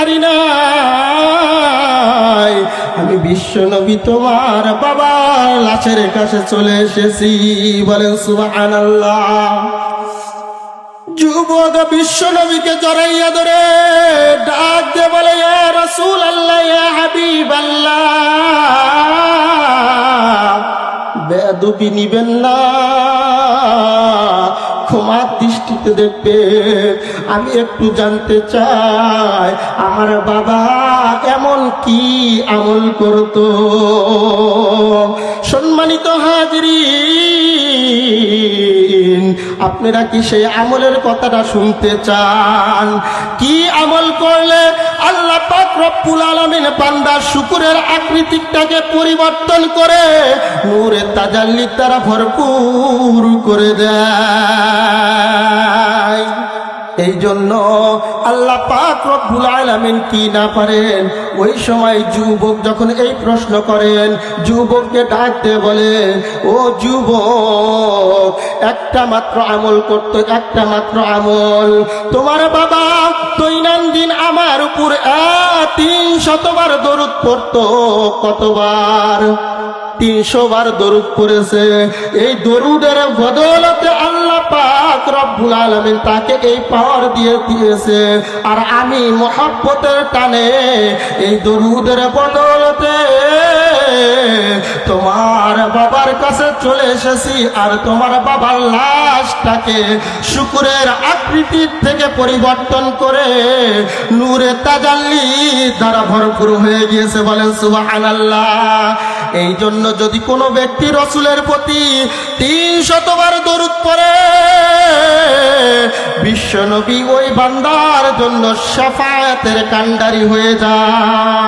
পারি না, আমি বিশ্ব নবী তোমার বাবার লাশের কাছে চলে এসেছি। বলেন সুবহানাল্লাহ। যুবক বিশ্ব নবীকে জড়াইয়া ধরে ডাক দিয়ে বলে, ইয়া রাসূলুল্লাহ, ইয়া হাবিবাল্লাহ, বেয়াদবি নিবেন না, ক্ষমার দৃষ্টিতে দেখবে। আমি একটু জানতে চাই আমার বাবা এমন কি আমল করতো। সম্মানিত হাজরিন, আপনারা কি সেই আমলের কথাটা শুনতে চান? কি আমল করলে আল্লাহ পাক রব্বুল আলামিন বান্দার শুকরের আকৃতিটাকে পরিবর্তন করে নূরে তাজাল্লি দ্বারা ভরপুর করে দেয়? এই জন্য আল্লাহ পাক রব্বুল আলামিন কি না পারেন? ওই সময় যুবক যখন এই প্রশ্ন করেন, যুবককে ডাকতে বলেন, ও যুবক, একটা মাত্র আমল করতো, একটা মাত্র আমল। তোমার বাবা দৈনন্দিন আমার উপর 300 বার দরুদ পড়তো। কতবার? 300 বার দরুদ পড়েছে। এই দরুদের বদৌলতে আল্লাহ পাক রব্বুল আলামিন তাকে এই পাওয়ার দিয়ে দিয়েছে। আর আমি মহব্বতের টানে এই দরুদের বদৌলতে তোমার বাবার কাছে চলে এসেছি, আর তোমার বাবার লাশটাকে শুকরের আকৃতির থেকে পরিবর্তন করে নূরে তাজাল্লি দ্বারা ভরপুর হয়ে গিয়েছে। বলেন সুবহানাল্লাহ। এই জন্য যদি কোনো ব্যক্তি রাসূলের প্রতি 300 বার দরুদ পড়ে, বিশ্বনবী ওই বান্দার জন্য শাফায়াতের কান্ডারি হয়ে যায়।